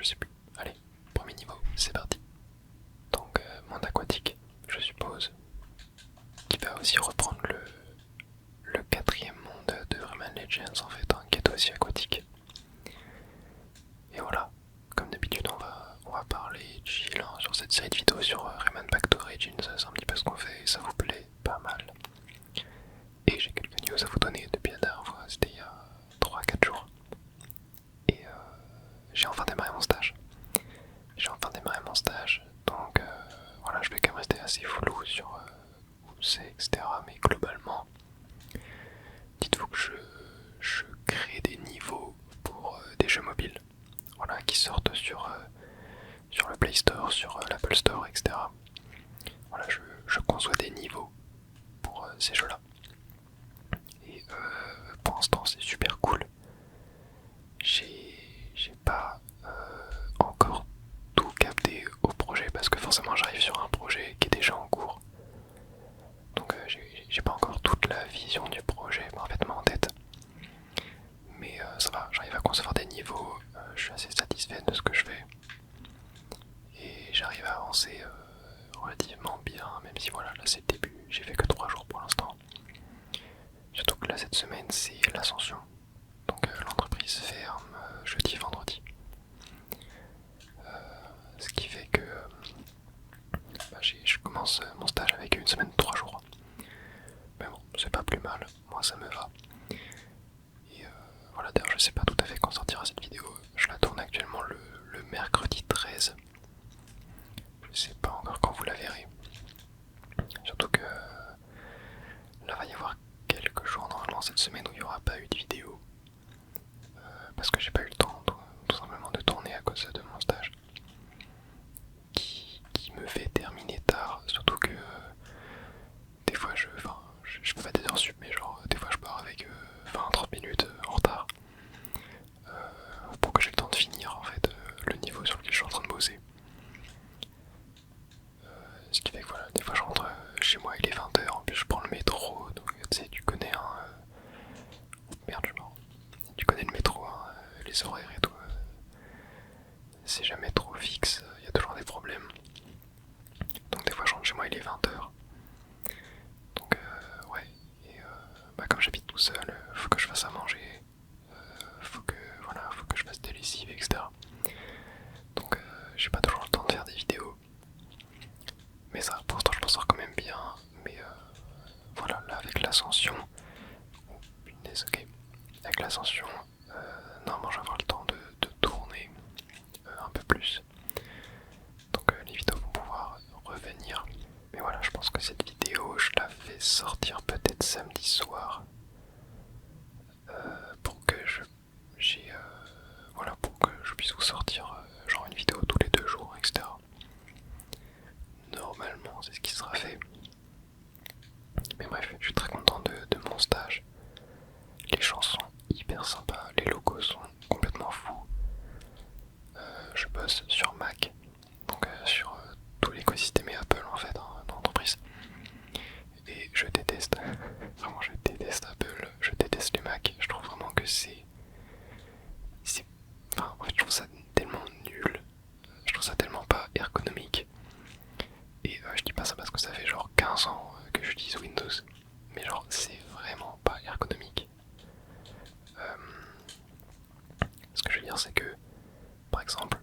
sais plus. Allez, premier niveau, c'est parti. Donc, monde aquatique, je suppose, qui va aussi reprendre le quatrième monde de Rayman Legends en fait, hein, qui est aussi aquatique. Et voilà, comme d'habitude, on va parler chill hein, sur cette série de vidéos sur Rayman Back to Origins, c'est un petit peu ce qu'on fait et ça vous plaît pas mal. Et j'ai quelques news à vous donner depuis la dernière fois, c'était il y a 3-4 jours. Et j'ai enfin démarré mon stage. Donc voilà, je vais quand même rester assez flou sur où c'est, etc. Mais globalement, dites-vous que je crée des niveaux pour des jeux mobiles, voilà, qui sortent sur le Play Store, sur l'Apple Store, etc. Voilà, je conçois des niveaux pour ces jeux-là. Et pour l'instant, c'est super cool. J'ai pas encore tout capté au projet parce que forcément j'arrive sur un projet qui est déjà en cours. Donc j'ai pas encore toute la vision du projet parfaitement en tête. Mais ça va, j'arrive à concevoir des niveaux, je suis assez satisfait de ce que je fais. Et j'arrive à avancer relativement bien, même si voilà, là c'est le début, j'ai fait que 3 jours pour l'instant. Surtout que là cette semaine c'est l'ascension. Donc l'entreprise ferme jeudi, vendredi. Ce qui fait que je commence mon stage avec une semaine de 3 jours. Mais bon, c'est pas plus mal, moi ça me va. Et voilà, d'ailleurs je sais pas tout à fait quand sortira cette vidéo. Je la tourne actuellement le mercredi 13. Je sais pas encore quand vous la verrez. Surtout que là va y avoir quelques jours normalement cette semaine où il n'y aura pas eu de vidéo. Parce que j'ai pas eu le temps tout simplement de tourner à cause de mon stage. Qui me fait terminer tard. Surtout que des fois je fais pas des heures sup mais genre des fois je pars avec 20-30 minutes en retard. Pour que j'ai le temps de finir en fait le niveau sur lequel je suis en train de bosser. Ce qui fait que voilà, des fois je rentre chez moi il est 20h, en plus je prends le métro, donc tu sais, tu connais hein, merde je mens. Tu connais le métro, hein, les horaires et tout. C'est jamais trop fixe, il y a toujours des problèmes. Donc des fois je rentre chez moi il est 20h. Donc ouais, et comme j'habite tout seul, faut que je fasse à manger, faut que je fasse des lessives, etc. Donc j'ai pas toujours le temps de faire des vidéos. Mais ça, pour l'instant je m'en sors quand même bien. Mais voilà, là avec l'ascension, oh, punaise, ok. Avec l'ascension, normalement je vais avoir le temps de tourner un peu plus. Donc les vidéos vont pouvoir revenir. Mais voilà, je pense que cette vidéo, je la fais sortir peut-être samedi soir. Pour que voilà, pour que je puisse vous sortir genre une vidéo tous les 2 jours, etc. Normalement, c'est ce qui sera fait. Mais bref, je suis très content de mon stage. Les gens sont hyper sympas, les locaux sont complètement fous. Je bosse sur Mac, donc sur tout l'écosystème et Apple en fait, hein, dans l'entreprise. Et je déteste, vraiment je déteste Apple, je déteste les Mac. Je trouve vraiment que enfin, en fait, je trouve ça tellement nul, je trouve ça tellement pas ergonomique. Et je dis pas ça parce que ça fait genre 15 ans que j'utilise Windows, mais genre c'est vraiment pas ergonomique. Ce que je veux dire c'est que, par exemple,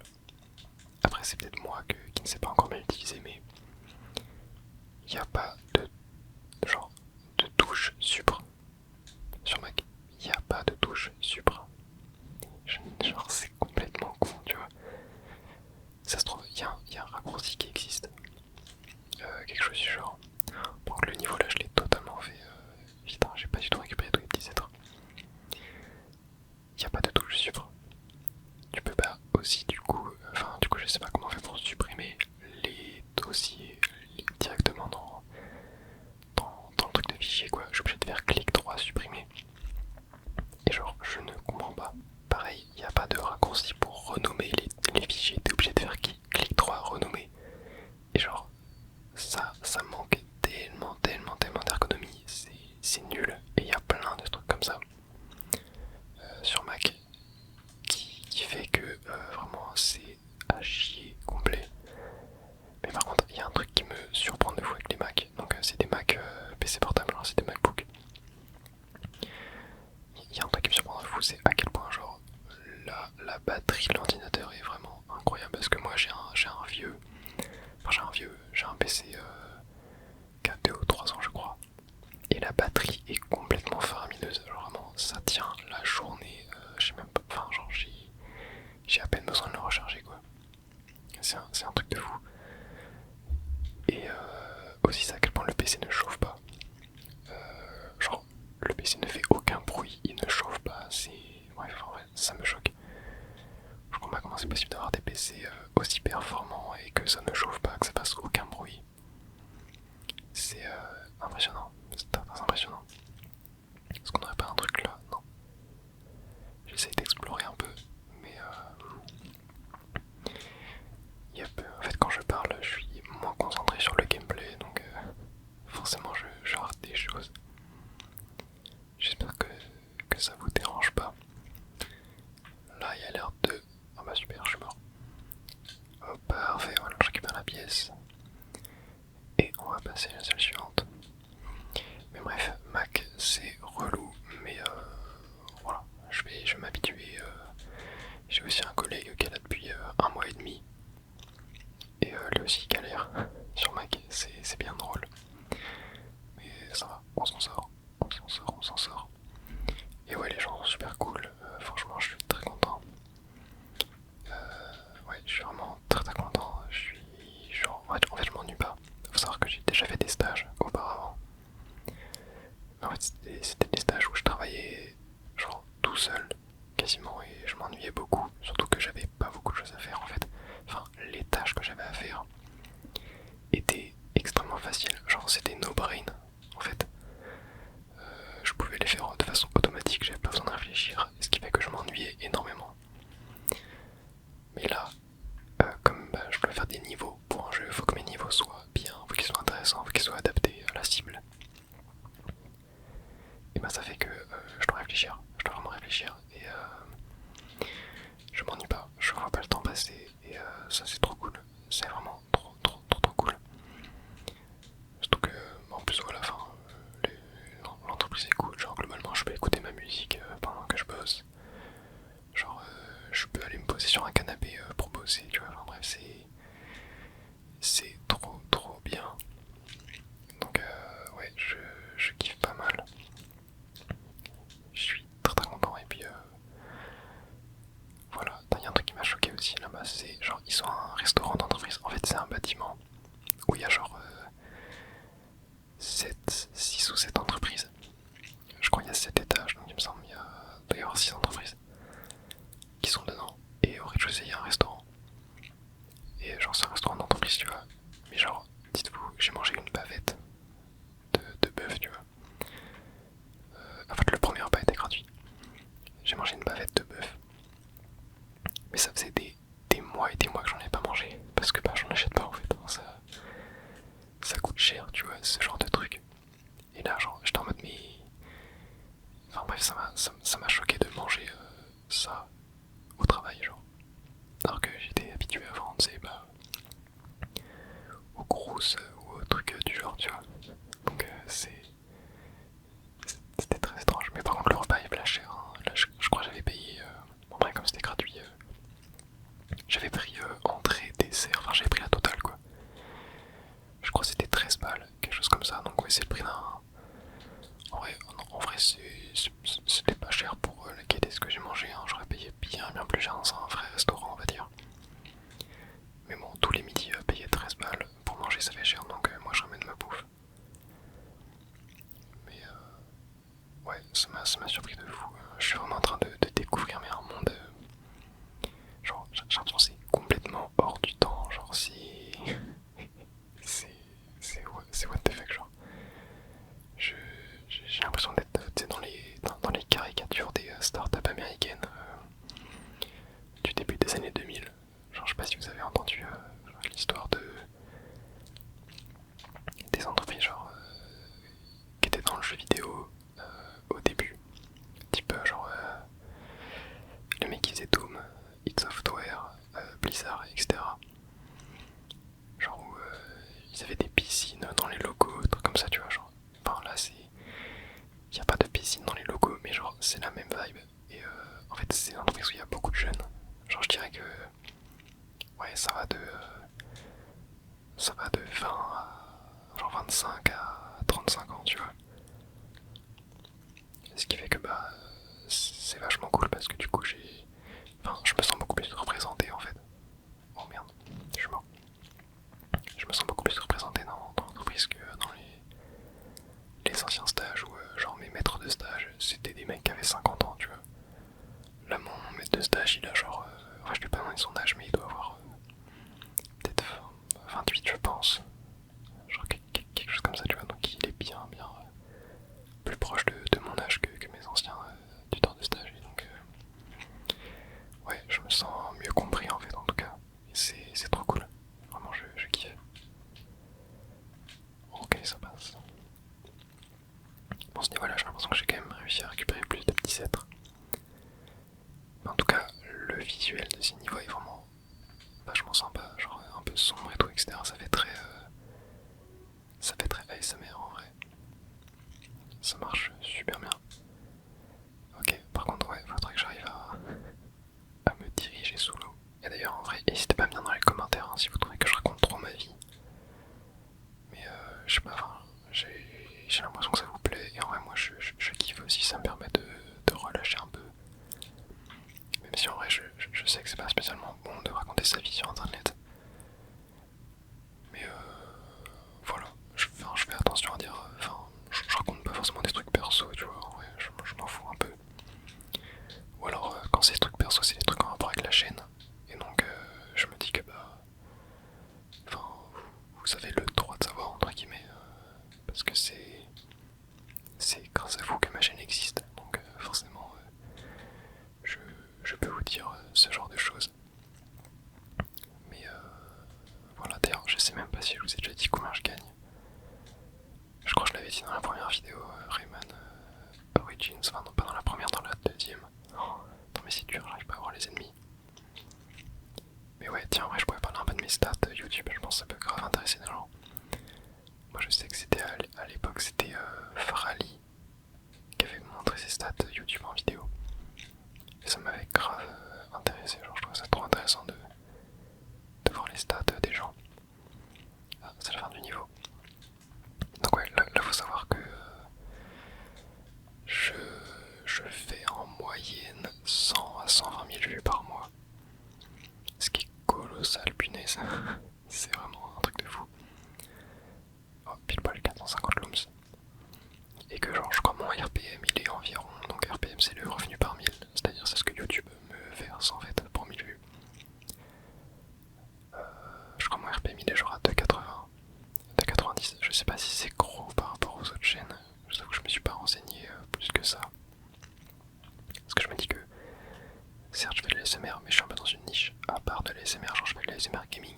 après c'est peut-être moi qui ne sais pas encore bien l'utiliser, mais il n'y a pas de genre de touche supra sur Mac. Il n'y a pas de touche supra. Genre c'est complètement con, tu vois. Ça se trouve, il y a un raccourci qui existe. Quelque chose du genre. Donc le niveau là je l'ai totalement fait. Putain, j'ai pas du tout récupéré tous les petits êtres. Il n'y a pas de touche supra. Tu peux pas aussi du coup je sais pas comment on fait pour supprimer les dossiers directement dans le truc de fichier quoi. Je suis obligé de faire clic droit supprimer. Et genre je ne comprends pas. Pareil, il n'y a pas de raccourci pour renommer les fichiers, t'es obligé de faire clic droit renommer. Et genre ça manque tellement c'est un truc de fou. Et aussi c'est à quel point le PC ne chauffe pas. Genre le PC ne fait aucun bruit, il ne chauffe pas, c'est... Bref, en vrai, ça me choque. Je comprends pas comment c'est possible d'avoir des PC aussi performants et que ça ne chauffe pas, que ça fasse aucun bruit. C'est impressionnant, c'est très impressionnant. Est-ce qu'on n'aurait pas un truc là? Non. J'essaie d'explorer un peu, mais en fait quand je parle, je suis moins concentré sur le gameplay, donc forcément je rate des choses. J'espère que ça vous dérange pas. Là il y a l'air de... Ah bah super, je suis mort. Oh, parfait, voilà, je récupère la pièce. Et on va passer à la salle suivante. Mais bref, Mac c'est relou, mais voilà, je vais m'habituer. J'ai aussi un collègue qui est là depuis un mois et demi. Et lui aussi galère sur Mac, c'est bien drôle. Mais ça va, on s'en sort, on s'en sort, on s'en sort. Et ouais, les gens sont super cool, franchement je suis très content. Ouais, je suis vraiment très content. En fait, je m'ennuie pas. Faut savoir que j'ai déjà fait des stages auparavant. Mais en fait, c'était des stages où je travaillais genre tout seul, quasiment, et je m'ennuyais beaucoup. Surtout que j'avais pas beaucoup de choses à faire en fait. Enfin, les tâches que j'avais à faire étaient extrêmement faciles. Genre, c'était no brain en fait. Je pouvais les faire de façon automatique, j'avais pas besoin de réfléchir, ce qui fait que je m'ennuyais énormément. Mais là, comme je dois faire des niveaux pour un jeu, il faut que mes niveaux soient bien, faut qu'ils soient intéressants, faut qu'ils soient adaptés à la cible. Et bah ça fait que je dois réfléchir, je dois vraiment réfléchir et je m'ennuie pas, je vois pas le temps passer et ça c'est trop cool, c'est vraiment trop cool. Surtout que en plus voilà, enfin, l'entreprise est cool, genre globalement je peux écouter ma musique pendant que je bosse. Genre je peux aller me poser sur un canapé pour bosser, tu vois, enfin bref c'est trop bien. Donc ouais, je kiffe pas mal. Je suis très content et puis voilà. Il y a un truc qui m'a choqué aussi là-bas, c'est genre ils sont un restaurant d'entreprise. En fait c'est un bâtiment où il y a genre 6 ou 7 entreprises. Je crois qu'il y a 7 étages, donc il me semble qu'il doit y avoir 6 entreprises qui sont dedans. Et au rez-de-chaussée il y a un restaurant. Et genre c'est un restaurant d'entreprise, tu vois. Mais genre, dites-vous, j'ai mangé une bavette de bœuf, tu vois. En fait le premier repas était gratuit. J'ai mangé une bavette de bœuf. Mais ça faisait des mois et des mois que j'en ai pas mangé. Parce que bah j'en achète pas en fait. Ça coûte cher, tu vois, ce genre de truc. Et là, genre, j'étais en mode mais... Enfin bref, ça m'a choqué de manger ça au travail, genre. Alors que j'étais habitué avant, tu sais, bah... aux grosses ou aux trucs du genre, tu vois. Donc c'était très étrange. Mais par contre, le repas est pas cher. Hein. Là, je crois que j'avais payé... Bon, bref, comme c'était gratuit, j'avais pris entrée, dessert, enfin j'avais pris la totale, quoi. Je crois que c'était 13 balles, quelque chose comme ça. Donc ouais, c'est le prix d'un... En vrai c'était pas cher pour la qualité de ce que j'ai mangé. Hein. J'aurais payé bien plus cher dans un vrai restaurant, on va dire. Mais bon, tous les midis, payer 13 balles pour manger, ça fait cher. Donc moi, je ramène ma bouffe. Mais ouais, ça m'a surpris de fou. Je suis vraiment en train de découvrir mais un monde... genre, j'ai l'impression que c'est complètement hors du temps. Genre, c'est what the fuck, genre. J'ai l'impression d'être dans les caricatures des startups américaines du début des années 2000. Genre, je sais pas si vous avez entendu l'histoire des entreprises genre, qui étaient dans le jeu vidéo au début. Type genre le mec qui faisait Doom, id Software, Blizzard, etc. Genre où ils avaient des piscines dans les logos, trucs comme ça, tu vois. Genre, enfin là, c'est... Il n'y a pas de piscine dans les logos, mais genre, c'est la même vibe. Et en fait, c'est une entreprise où il y a beaucoup de jeunes. Genre, je dirais que... Ouais, ça va de 20 à... genre 25 à 35 ans, tu vois. Ce qui fait que, bah... c'est vachement cool parce que du coup, j'ai... Enfin, je me sens beaucoup plus représenté, en fait. Oh merde, je spécialement bon de raconter sa vie sur internet. Mais voilà, je fais attention à dire, je raconte pas forcément des trucs perso, tu vois, en vrai, je m'en fous un peu. Ou alors quand c'est des trucs perso, c'est des trucs en rapport avec la chaîne. Et donc je me dis que enfin, vous avez le droit de savoir entre guillemets, parce que c'est grâce à vous que ma chaîne existe. Donc forcément, je peux vous dire ce genre de choses. Mais voilà, d'ailleurs, je sais même pas si je vous ai déjà dit combien je gagne. Je crois que je l'avais dit dans la première vidéo, Rayman Origins, enfin non pas dans la première, dans la deuxième. Oh, non mais c'est dur, j'arrive pas à voir les ennemis. Mais ouais, tiens, ouais, je pourrais parler un peu de mes stats YouTube, je pense que ça peut grave intéresser des gens. Moi je sais que c'était à l'époque, c'était Farali qui avait montré ses stats YouTube en vidéo. Et ça m'avait grave intéressé, genre je trouvais ça trop intéressant de voir les stats des gens. Ah, c'est la fin du niveau. Donc ouais, là faut savoir que je fais en moyenne 100 à 120 000 vues par mois. Ce qui est colossal, punaise. C'est vraiment un truc de fou. Oh, pile poil 450 looms. Et que genre je crois mon RPM il est environ, donc RPM c'est le revenu par 1000, c'est-à-dire c'est ce que YouTube me verse en fait pour 1000 vues. Je crois mon RPM il est genre à 2,80, 2,90, je sais pas si c'est gros par rapport aux autres chaînes, je sais que je me suis pas renseigné plus que ça. Parce que je me dis que certes je fais de l'ASMR mais je suis un peu dans une niche, à part de l'ASMR, genre je fais de l'ASMR gaming.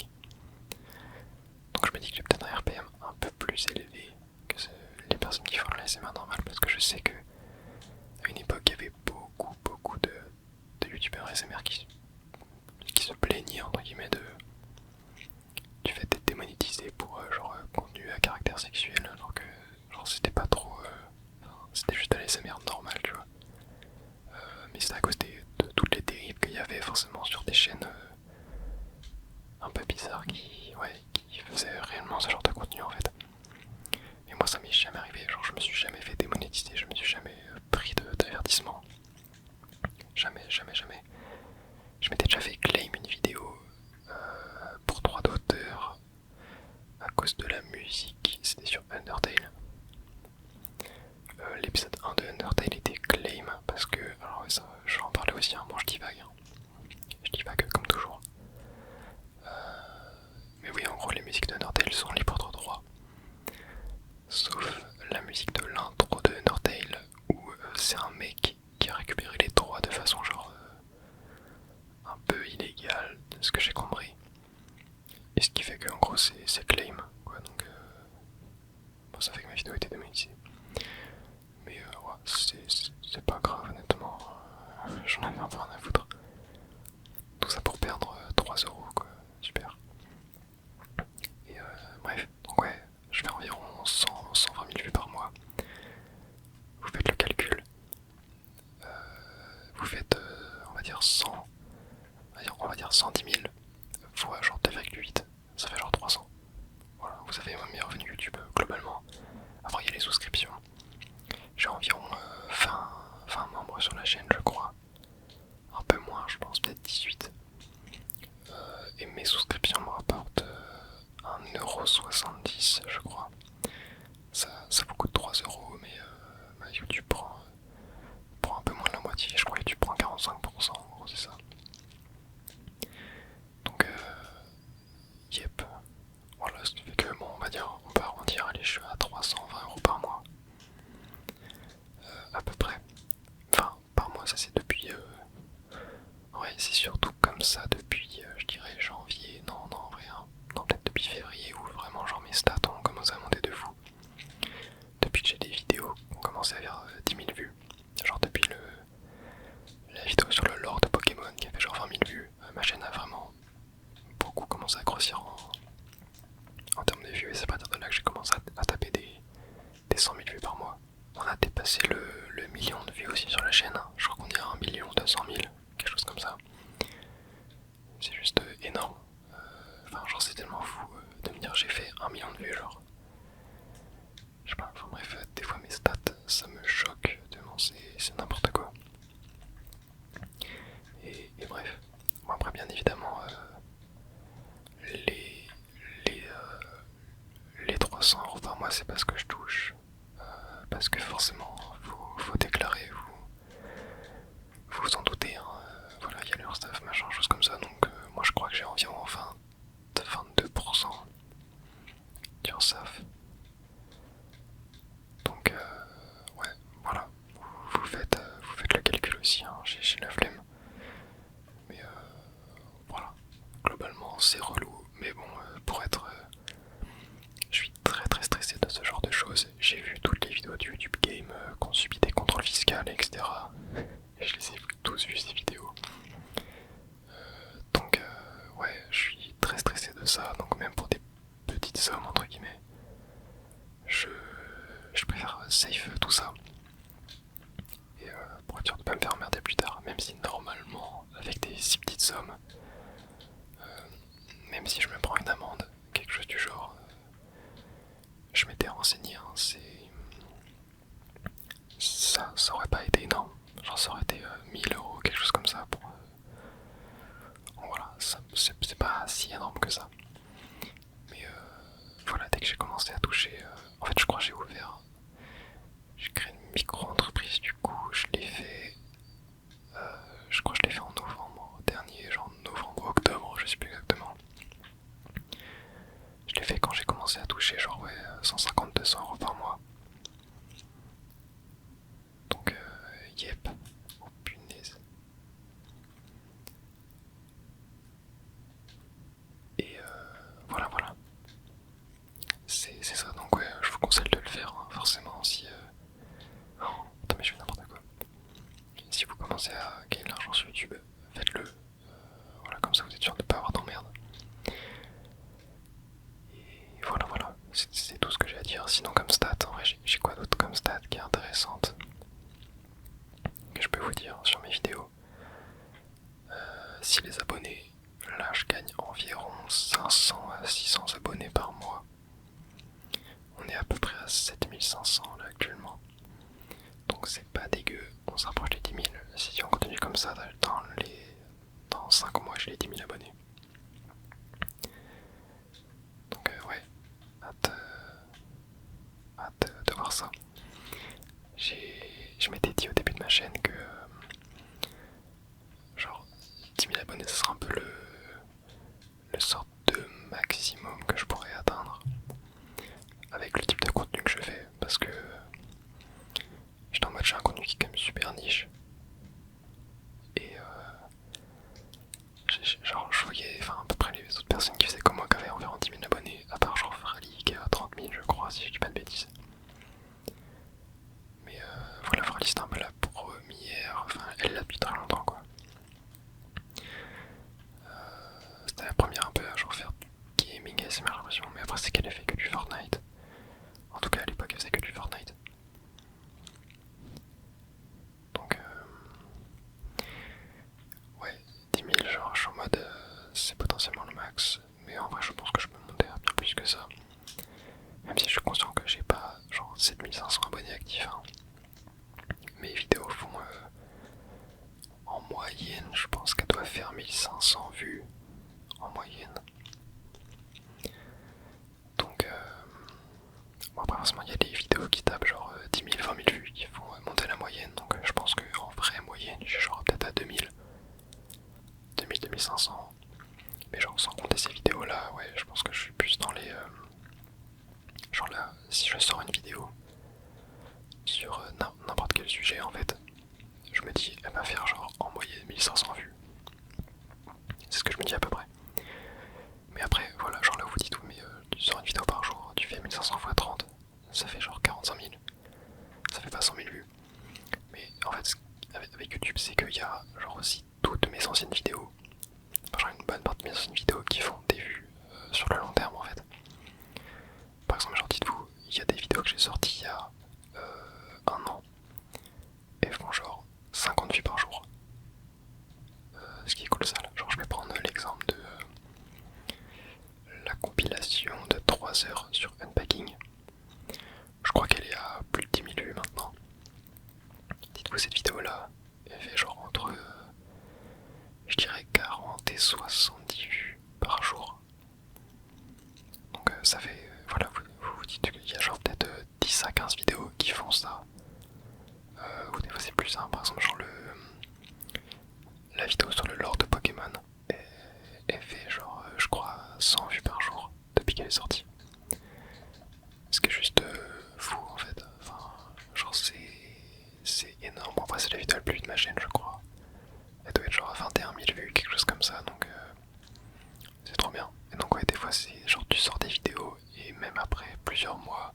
Donc je me dis que j'ai peut-être un RPM un peu plus élevé que les personnes qui font de l'ASMR normal, parce que je sais que à une époque il y avait beaucoup de youtubeurs ASMR qui se plaignaient entre guillemets du fait d'être démonétisé pour contenu à caractère sexuel, alors que genre c'était pas trop, c'était juste de l'ASMR normal, tu vois. Mais c'était à cause de toutes les dérives qu'il y avait forcément sur des chaînes un peu bizarres qui faisaient réellement ce genre de contenu en fait. Et moi ça m'est jamais arrivé, genre je me suis jamais fait démonétiser, je me suis jamais pris d'avertissement. Jamais. Je m'étais déjà fait claim une vidéo pour droit d'auteur à cause de la musique, c'était sur Undertale. L'épisode 1 de Undertale était claim parce que, alors ça, je vais en parler aussi, hein, bon je divague comme toujours. Mais oui, en gros les musiques d'Undertale sont libres de droit. Sauf la musique de l'intro de Undertale où c'est un mec qui a récupéré les droits de façon genre un peu illégale, de ce que j'ai compris. Et ce qui fait que en gros c'est claim, quoi, donc bon, ça fait que ma vidéo était démonétisée. Mais ouais, c'est pas grave honnêtement, j'en avais un peu rien à foutre. Tout ça pour perdre 3 euros quoi, super. Et bref, donc ouais, je fais environ 120 000 vues par mois. Vous faites le calcul. Vous faites, on va dire 110 000 fois genre 2,8, ça fait genre 300. Voilà, vous avez un meilleur revenu YouTube globalement. Après il y a les souscriptions. J'ai environ 20 membres sur la chaîne je crois. Un peu moins je pense, peut-être 18. Et mes souscriptions me rapportent 1,70€ je crois. Ça vous coûte 3 euros, mais YouTube prend un peu moins de la moitié, je crois que YouTube prend 45%, en gros c'est ça. Donc yep. Voilà, ce qui fait que bon, on peut arrondir, allez je suis à 320 € par mois. À peu près. Enfin, par mois ça c'est depuis... Ouais, c'est surtout comme ça depuis, je dirais janvier, non en vrai, hein. Non peut-être depuis février où vraiment genre mes stats ont commencé à monter de fou. Depuis que j'ai des vidéos qui ont commencé à faire 10 000 vues. Genre depuis la vidéo sur le lore de Pokémon qui a fait genre 20 000 vues, ma chaîne a vraiment beaucoup commencé à grossir en termes de vues, et c'est à partir de là que j'ai commencé à taper des 100 000 vues par mois. On a dépassé le million de vues aussi sur la chaîne, hein. Je crois qu'on est à 1 200 000, quelque chose comme ça. C'est juste énorme. Enfin genre c'est tellement fou de me dire j'ai fait 1 million de vues genre. Je sais pas, enfin bref, des fois mes stats ça me choque tellement c'est n'importe quoi. Et bref, bon après bien évidemment c'est pas ce que je touche. Parce que forcément, faut déclarer, vous vous en doutez, hein, voilà, il y a l'URSSAF, machin, chose comme ça, donc moi je crois que j'ai environ 22% d'URSSAF. Donc ouais, voilà, vous faites le calcul aussi, hein, j'ai la flemme. Mais voilà, globalement c'est relou, mais bon, je suis très très stressé de ce genre de choses. J'ai vu toutes les vidéos du YouTube Game qui ont subi des contrôles fiscaux, etc. Et je les ai tous vus ces vidéos. Donc ouais, je suis très stressé de ça, donc même pour des petites sommes entre guillemets, je préfère safe tout ça. Et pour être sûr de pas me faire emmerder plus tard, même si normalement, avec des si petites sommes, même si je me prends une amende, quelque chose du genre, je m'étais renseigné, hein, ça aurait pas été énorme, genre ça aurait été 1000 €, quelque chose comme ça. Bon, voilà, c'est pas si énorme que ça. Mais voilà, dès que j'ai commencé à toucher, en fait je crois que j'ai créé une micro-entreprise du coup, je crois que je l'ai fait en novembre dernier, genre novembre, octobre, je sais plus exactement. Je l'ai fait quand j'ai commencé à toucher genre ouais 150-200 € par mois. Donc yep, oh punaise. Et voilà. C'est ça, donc ouais, je vous conseille de le faire, hein, forcément si... Oh, attends mais je fais n'importe quoi. Si vous commencez à gagner de l'argent sur YouTube, faites-le. Voilà, comme ça vous êtes sûr de ne pas avoir d'emmerde. Et voilà, c'est tout ce que j'ai à dire. Sinon comme stat, en vrai j'ai quoi d'autre comme stat qui est intéressante que je peux vous dire sur mes vidéos. Si les abonnés, là je gagne environ 500 à 600 abonnés par mois. On est à peu près à 7500 là actuellement. Donc c'est pas dégueu, on se rapproche des 10 000. Si on continue comme ça, dans 5 mois j'ai les 10 000 abonnés. Donc ouais, hâte de voir ça. Je m'étais dit au début de ma chaîne que genre 10 000 abonnés ça sera un peu le sort de maximum que je pourrais atteindre avec le type de contenu que je fais, parce que j'étais en mode j'ai un contenu qui est quand même super niche. Et genre je voyais enfin, à peu près les autres personnes qui faisaient comme moi qui avaient environ 10 000 abonnés, à part genre Frali qui a 30 000 je crois si je dis pas de bêtises. Mais voilà, Frali c'était un peu la première, enfin elle l'a depuis très longtemps quoi. C'était la première un peu à genre faire du gaming et ASMR j'ai l'impression, mais après c'est qu'elle a fait que du Fortnite. En tout cas à l'époque elle faisait que du Fortnite. Donc ouais, 10 000 genre je suis en mode c'est potentiellement le max. Mais en vrai je pense que je peux monter à bien plus que ça. Même si je suis conscient que j'ai pas genre 7500 abonnés actifs. Hein. Mes vidéos font en moyenne, je pense qu'elle doit faire 1500 vues en moyenne. Donc bon après forcément il y a des vidéos qui tapent genre 10 000, 20 000 vues qui font monter la moyenne. Donc je pense qu'en vraie moyenne j'ai genre peut-être à 2000, 2500. Mais genre sans compter ces vidéos là, ouais je pense que je suis plus dans les... genre là, si je sors une vidéo sur n'importe quel sujet en fait, je me dis elle va faire genre en moyenne 1500 vues. C'est ce que je me dis à peu près. Mais après voilà, genre là vous dites oui mais tu sors une vidéo par jour, tu fais 1500 x 30, ça fait genre 45 000. Ça fait pas 100 000 vues. Mais en fait avec YouTube c'est qu'il y a genre aussi toutes mes anciennes vidéos. Enfin genre une bonne partie de mes anciennes vidéos qui font des vues sur le long terme en fait. Par exemple genre dites-vous, il y a des vidéos que j'ai sorties il y a 1 an. Et font genre 50 vues par jour. Ce qui est cool ça là. Genre je vais prendre l'exemple de la compilation de 3 heures sur Unpacking. Je crois qu'elle est à plus de 10 000 vues maintenant. Dites-vous cette vidéo là, elle fait genre entre je dirais 40 et 70 vues par jour. Donc ça fait, voilà, vous vous dites qu'il y a genre peut-être ça. Ou des fois c'est plus simple, par exemple genre la vidéo sur le lore de Pokémon, elle fait genre je crois 100 vues par jour depuis qu'elle est sortie. Ce qui est juste fou en fait, enfin genre c'est énorme. Bon, après c'est la vidéo la plus vue de ma chaîne je crois. Elle doit être genre à 21 000 vues, quelque chose comme ça, donc c'est trop bien. Et donc ouais, des fois c'est genre tu sors des vidéos et même après plusieurs mois,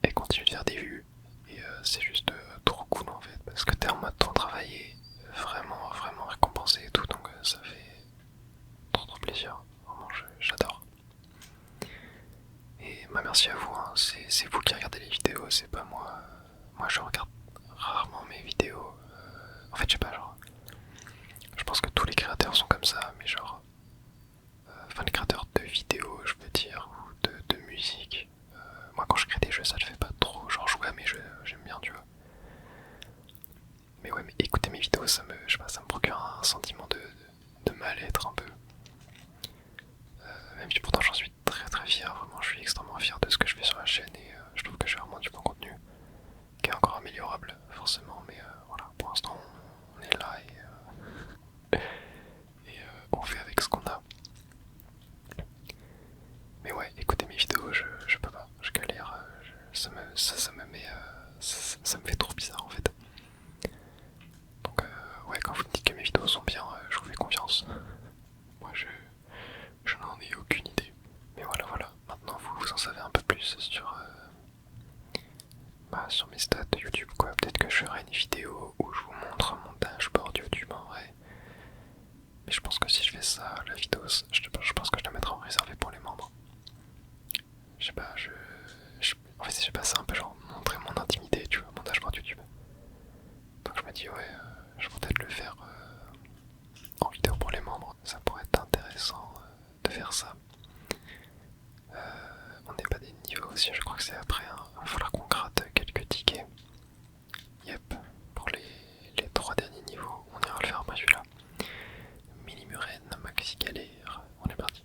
elle continue de faire des vues. Et c'est juste trop cool en fait, parce que t'es en mode temps travaillé, vraiment vraiment récompensé et tout, donc ça fait trop plaisir. Vraiment j'adore. Et bah merci à vous, hein. C'est vous qui regardez les vidéos, c'est pas moi. Moi je regarde rarement mes vidéos. En fait je sais pas, genre je pense que tous les créateurs sont comme ça, mais genre enfin les créateurs de vidéos je veux dire, ou de musique. Moi quand je crée des jeux ça le fait pas trop, genre jouer à mes jeux j'aime bien tu vois. Mais ouais, mais écouter mes vidéos ça me, je sais pas, ça me procure un sentiment de mal-être un peu. Même si pourtant j'en suis très fier, vraiment je suis extrêmement fier de ce que je fais sur la chaîne et je trouve que j'ai vraiment du bon contenu qui est encore améliorable forcément, mais voilà, pour l'instant on est là et on fait avec ce qu'on a. Mais ouais, écouter mes vidéos je peux pas, je galère, ça me met, ça me fait trop bizarre en fait. Donc ouais, quand vous me dites que mes vidéos sont bien, je vous fais confiance. Moi je n'en ai aucune idée. Mais voilà, maintenant vous en savez un peu plus sur mes stats de YouTube quoi. Peut-être que je ferai une vidéo où je vous montre un dashboard YouTube en vrai. Mais je pense que si je fais ça, la vidéo, je pense que je la mettrai en réservé pour les membres. Je sais pas, en fait je sais pas, c'est un peu genre montrer mon intimité, tu vois, mon dashboard YouTube. Donc je me dis ouais, je vais peut-être le faire en vidéo pour les membres. Ça pourrait être intéressant de faire ça. On n'est pas des niveaux aussi, je crois que c'est après, hein. Il va falloir qu'on gratte quelques tickets. Yep, pour les 3 derniers niveaux, on ira le faire après celui-là. Mini Murène, Maxi Galère, on est parti.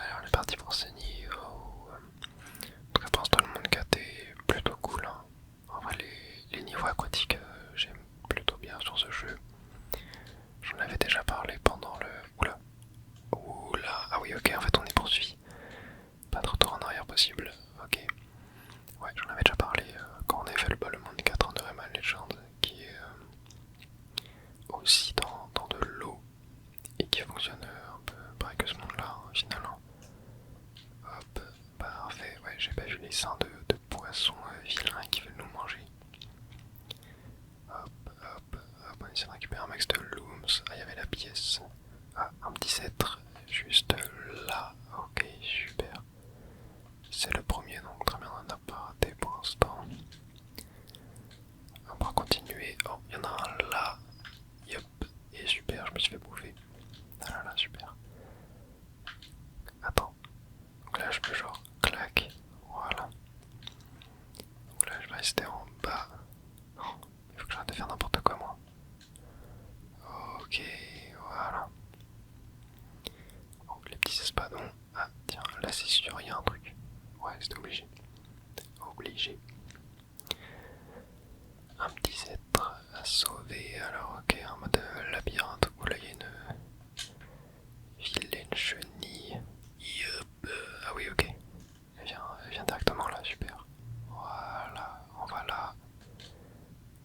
Allez, on est parti pour ce niveau. En tout cas, pour l'instant, le monde 4 est plutôt cool, hein. En vrai, les niveaux aquatiques, j'aime plutôt bien sur ce jeu. J'en avais déjà parlé pendant le... Oula, ah oui, ok, en fait, on est poursuivi. Pas de retour en arrière possible, ok. Ouais, j'en avais déjà parlé quand on avait fait le monde 4 de Rayman Legends, qui est aussi dans de l'eau et qui fonctionne un peu pareil que ce monde-là, finalement. Hop, parfait. Ouais, j'ai pas vu les seins de poissons vilains qui veulent nous manger. Hop, on essaie de récupérer un max de looms. Ah, il y avait la pièce. Ah, un petit sceptre juste là. Ok, super. C'est le premier, donc très bien, on n'a pas raté pour l'instant. On va continuer. Oh, il y en a un là. Yep, et super, je me suis fait bouffer. Ah là, super. Attends, donc là je peux genre clac, voilà. Donc là je vais rester en bas. Oh, il faut que j'arrête de faire n'importe quoi moi. Ok, voilà. Oh, les petits espadons. Ah tiens, là c'est sûr, il y a un truc. Ouais, c'était obligé. Obligé. Un petit sceptre à sauver. Alors ok, en mode labyrinthe. Oh là il y a une vilaine chenille. Yup. Ah oui ok. Elle vient directement là, super. Voilà, on va là.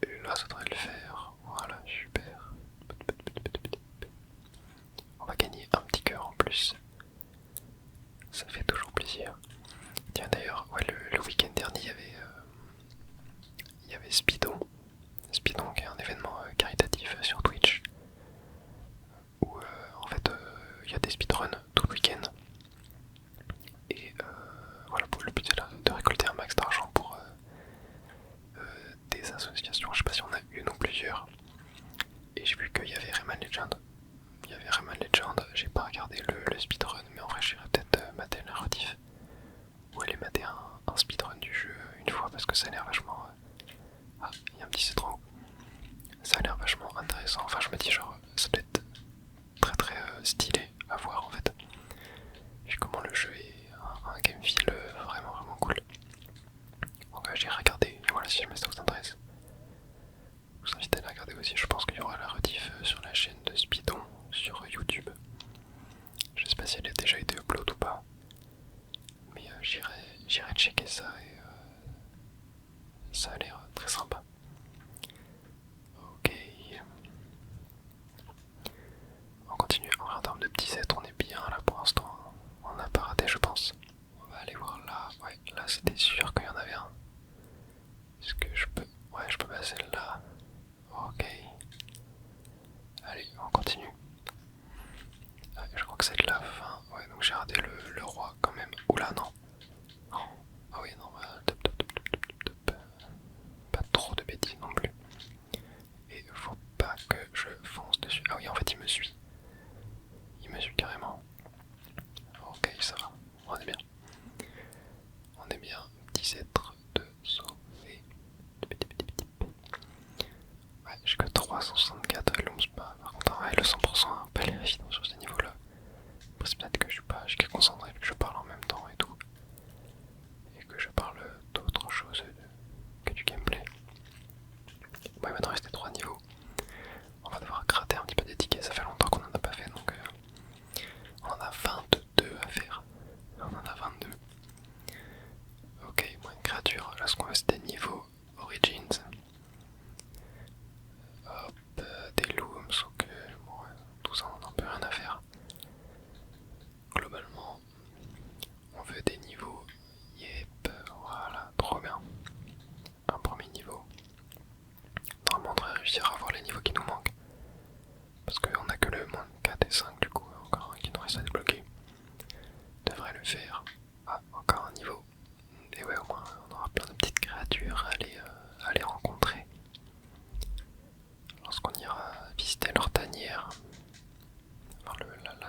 Et là ça devrait le faire. Voilà, super. On va gagner un petit cœur en plus. Ça fait toujours plaisir. Tiens d'ailleurs, ouais, le week-end dernier il y avait Speedon. Speedon qui est un événement caritatif sur Twitch. Où en fait il y a des speedruns tout le week-end. Et voilà, le but c'est là de récolter un max d'argent pour des associations. Je sais pas si on a une ou plusieurs. Et j'ai vu qu'il y avait Rayman Legend. Il y avait Rayman Legend, j'ai pas regardé le speedrun, mais en vrai j'irais peut-être mater le narratif. Ou aller mater un speedrun du jeu une fois parce que ça a l'air vachement... Ah, il y a un petit citron. Ça a l'air vachement intéressant. Enfin je me dis genre, ça peut être très stylé à voir en fait. Vu comment le jeu est un game feel vraiment cool.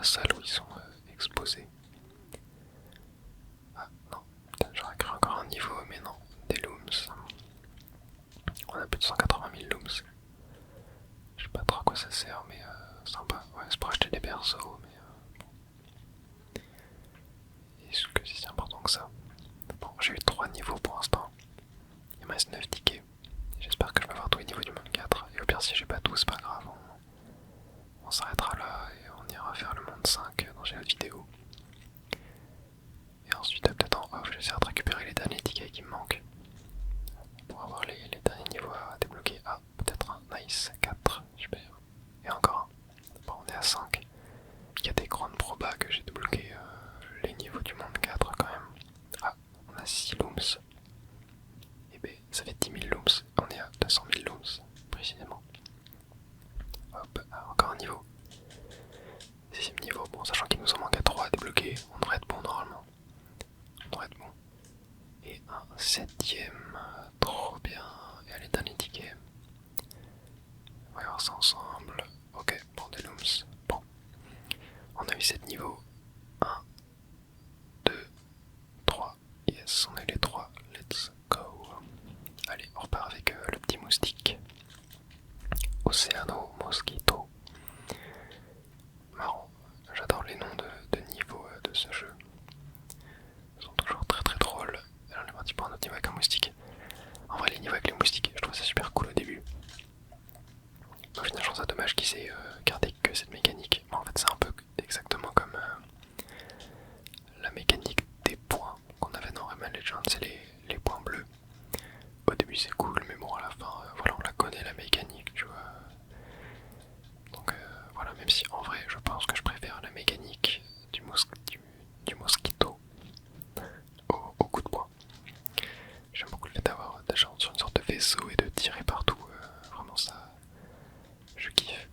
salle où ils sont exposés. Ah non, putain, j'aurais créé encore un niveau, mais non, des looms. On a plus de 180 000 looms. Je sais pas trop à quoi ça sert, mais sympa. Ouais, c'est pour acheter des berceaux, mais bon. Est-ce que c'est si important que ça? Bon, j'ai eu 3 niveaux pour l'instant. Il me reste 9 tickets. J'espère que je vais avoir tous les niveaux du monde 4. Et au pire, si j'ai pas tout, c'est pas grave. On s'arrêtera là et on ira faire le monde 5 dans une autre vidéo. Et ensuite, peut-être en off, j'essaierai de récupérer les derniers tickets qui me manquent. Pour avoir les derniers niveaux à débloquer. Ah, peut-être un nice 4. Super. Et encore un. Bon, on est à 5. Il y a des grandes probas que j'ai débloqué les niveaux du monde 4 quand même. Ah, on a 6 looms. Et ben, ça fait 10 000 looms. On est à 200 000 looms, précisément. Hop, encore un niveau. 6ème niveau, bon, sachant qu'il nous en manque à 3 à débloquer, on devrait être bon normalement. On devrait être bon. Et un 7ème, trop bien. Et allez, dernier ticket. On va voir ça ensemble. Ok, bon, des looms. Bon, on a eu 7 niveaux. 1, 2, 3. Yes, on a eu les 3. Let's go. Allez, on repart avec le petit moustique. Océano Mosquito. Marrant, j'adore les noms de niveaux de ce jeu. Ils sont toujours très très drôles. Alors on est parti pour un autre niveau avec un moustique. En vrai, les niveaux avec les moustiques, je trouve ça super cool au début. Au final, je trouve ça dommage qu'ils aient gardé que cette mécanique. Mais en fait, c'est un peu exactement comme la mécanique des points qu'on avait dans Rayman Legends, c'est les points bleus. Au début, c'est cool, mais bon, à la fin, voilà, on la connaît la mécanique, tu vois. Donc voilà, même si en vrai, je pense que je préfère la mécanique du mosquito au coup de poing. J'aime beaucoup le fait d'avoir déjà sur une sorte de vaisseau et de tirer partout. Vraiment ça, je kiffe.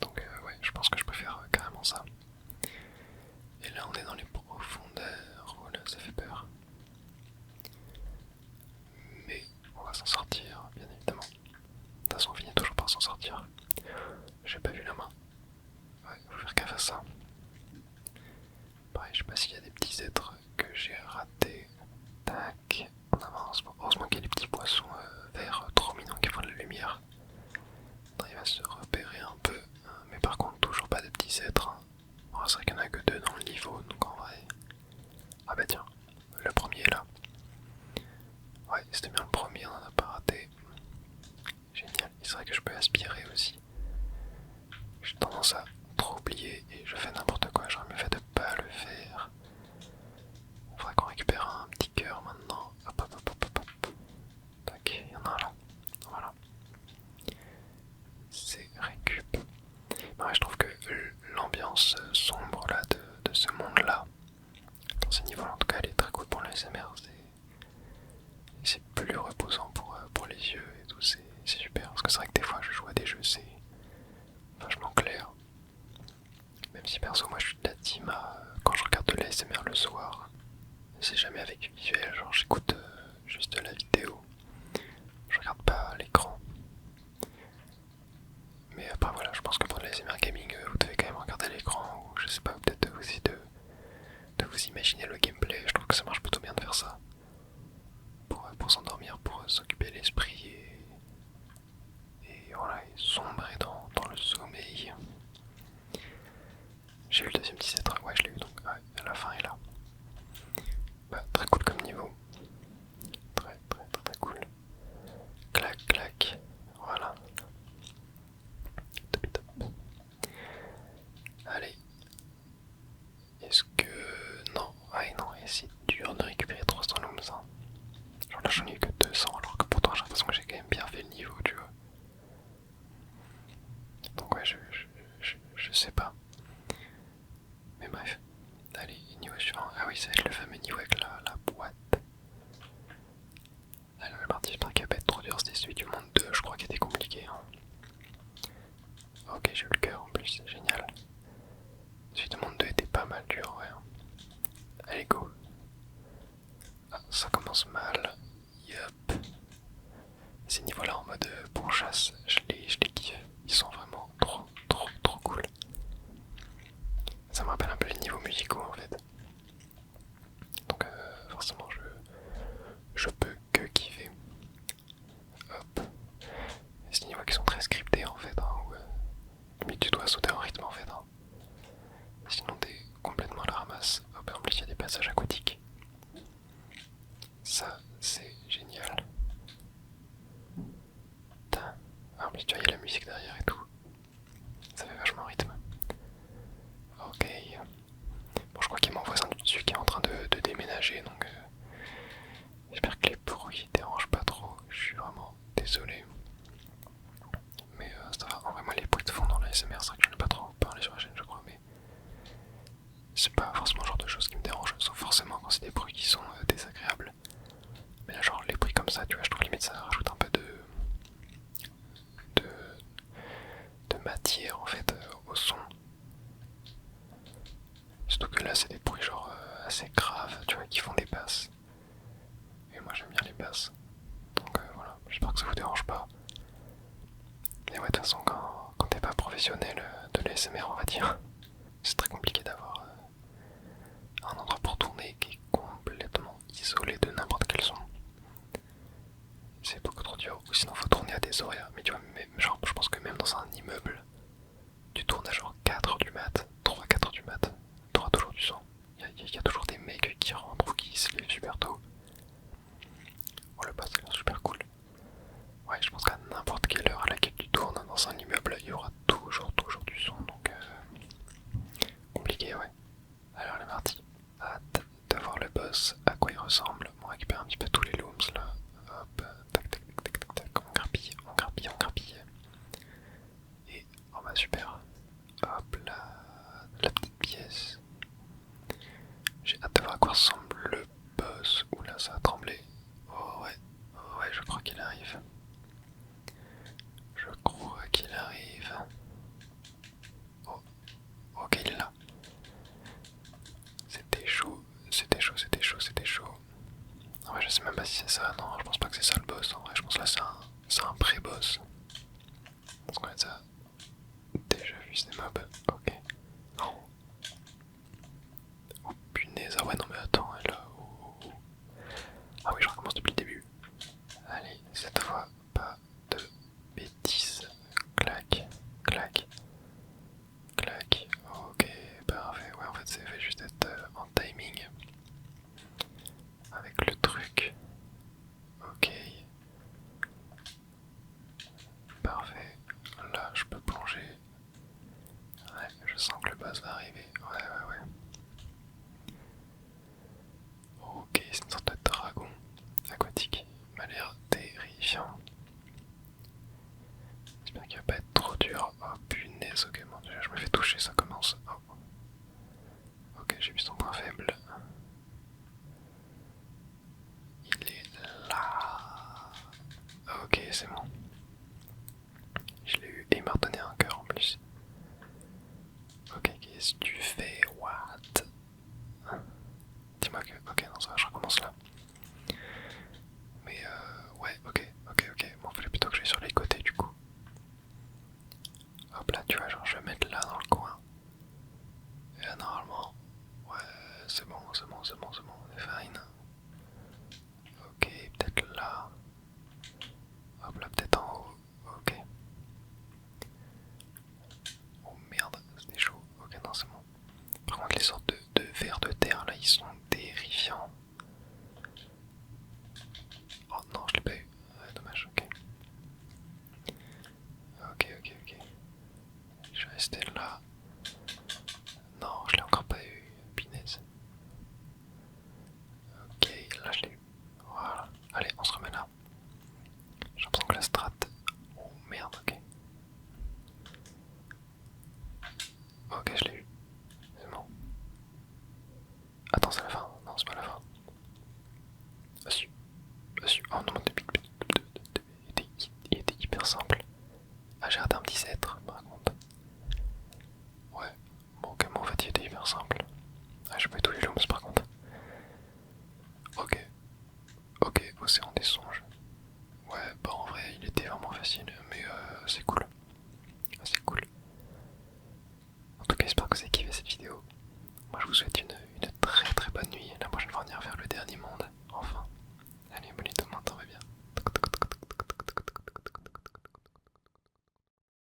Donc ouais, je pense que je préfère carrément ça. Et là on est dans les profondeurs. Oh là, ça fait peur. Mais on va s'en sortir, bien évidemment. De toute façon on finit toujours par s'en sortir. J'ai pas vu la main. Ouais, faut faire gaffe à ça. Pareil, je sais pas s'il y a des petits êtres que j'ai ratés. Tac, on avance. Bon, heureusement qu'il y a les petits poissons verts trop mignons qui font de la lumière. On arrive à se repérer un peu. Mais par contre, toujours pas de petits êtres. Bon, c'est vrai qu'il n'y en a que 2 dans le niveau, donc en vrai. Ah bah tiens, le premier est là. Ouais, c'était bien le premier, on en a pas raté. Génial, c'est vrai que je peux aspirer aussi. J'ai tendance à trop oublier et je fais n'importe quoi, j'aurais mieux fait de pas le faire. Il faudrait qu'on récupère un petit cœur maintenant. Hop hop hop hop hop. Tac, il y en a un là. Voilà. C'est récup. Mais ouais, je trouve que l'ambiance sombre là de ce monde là, dans ce niveau là en tout cas, elle est très cool pour l'ASMR. C'est plus reposant pour les yeux et tout, c'est super. Parce que c'est vrai que des fois je joue à des jeux, c'est vachement clair. Même si perso, moi je suis de la team quand je regarde de l'ASMR le soir, c'est jamais avec visuel, genre j'écoute juste la vidéo. Je regarde pas l'écran. Mais après voilà, je pense que pour de l'ASMR gaming, vous devez quand même regarder l'écran, ou je sais pas, peut-être aussi de vous imaginer le gameplay. Je trouve que ça marche plutôt bien de faire ça. Pour s'endormir, pour s'occuper l'esprit et voilà, et sombrer dans le sommeil. J'ai eu le deuxième petit set, ouais je l'ai eu donc, ouais, à la fin est là. Bah, très cool comme niveau. Très très très très cool. Clac clac, voilà. Top top. Allez. Est-ce que... Non, ouais non, c'est dur de récupérer 300 looms. Hein. Genre là j'en ai eu que 200 alors que pourtant j'ai l'impression que j'ai quand même bien fait le niveau, tu vois. Donc ouais, je sais pas. Mais bref. Allez, niveau suivant. Ah oui, ça va être le fameux niveau avec la boîte. Alors la partie, j'espère qu'elle va pas être trop dure. C'était celui du monde 2, je crois qu'il était compliqué. Hein. Ok, j'ai eu le cœur en plus, c'est génial. Celui du monde 2 était pas mal dur, ouais. Allez, go. Ah, ça commence mal. Yup. Ces niveaux-là en mode pourchasse, je les kiffe. Ils sont vraiment trop cool. fait au son. Surtout que là c'est des bruits genre assez graves, tu vois, qui font des basses. Et moi j'aime bien les basses. Donc voilà, j'espère que ça vous dérange pas. Et ouais, de toute façon, quand t'es pas professionnel de l'ASMR, on va dire, c'est très compliqué d'avoir un endroit pour tourner qui est complètement isolé de n'importe quel son. C'est beaucoup trop dur, ou sinon faut tourner à des horaires. Mais tu vois, même, genre, je pense que même dans un immeuble, tu tournes à genre 4h du mat, 3-4h du mat, t'auras toujours du son. Il y a toujours des mecs qui rentrent ou qui se lèvent super tôt. Oh, le bass, c'est super cool. Ouais, je pense qu'à n'importe quelle heure à laquelle tu tournes dans un immeuble, il y aura toujours du son, donc compliqué, ouais. Alors, les parti. Hâte de voir le boss, à quoi il ressemble. On récupère un petit peu tous les looms là. Hop, tac, tac, tac, tac, tac, on grappille, on grappille, on grappille. Et, oh bah super. Hop là, la petite pièce. J'ai hâte de voir à quoi ressemble le boss. Oula, ça a tremblé. Oh ouais, je crois qu'il arrive. Je crois qu'il arrive. Oh, ok, il est là. C'était chaud, c'était chaud, c'était chaud, c'était chaud. En vrai, je sais même pas si c'est ça. Non, je pense pas que c'est ça le boss. En vrai, je pense que là c'est un pré-boss. Parce qu'on a déjà vu ces mobs. Ok. Oh. Oh punaise. Ah ouais, non mais attends, là. Oh. Ah oui, je recommence depuis le début. Allez, cette fois, pas de bêtises. Clac, clac, clac. Ok, parfait. Ouais, en fait, c'est fait juste être en timing. Avec le truc. Ok. Parfait. Là, je peux plonger. Ouais, je sens que le boss va arriver. Ouais. Ok, c'est une sorte de dragon aquatique. Il m'a l'air terrifiant. J'espère qu'il va pas être trop dur. Oh punaise, ok, bon, déjà je me fais toucher, ça commence. Oh. Ok, j'ai vu son point faible. Il est là. Ok, c'est bon. Je l'ai eu et il m'a redonné un cœur en plus. Ok, qu'est-ce que tu fais? What? Dis-moi que. Ok, non, ça va, je recommence là. Mais ouais, ok. Bon, fallait plutôt que j'aille sur les côtés du coup. Hop là, tu vois, genre je vais mettre là dans le coin. Et là, normalement, ouais, c'est bon, on est fine. Ok, peut-être là. Hop là, peut-être en haut. Ok. Oh merde, c'était chaud. Ok, non, c'est bon. Par contre, les sortes de vers de terre là, ils sont terrifiants. Oh non, je l'ai pas eu. Ouais, dommage, ok. Ok. Je vais rester là.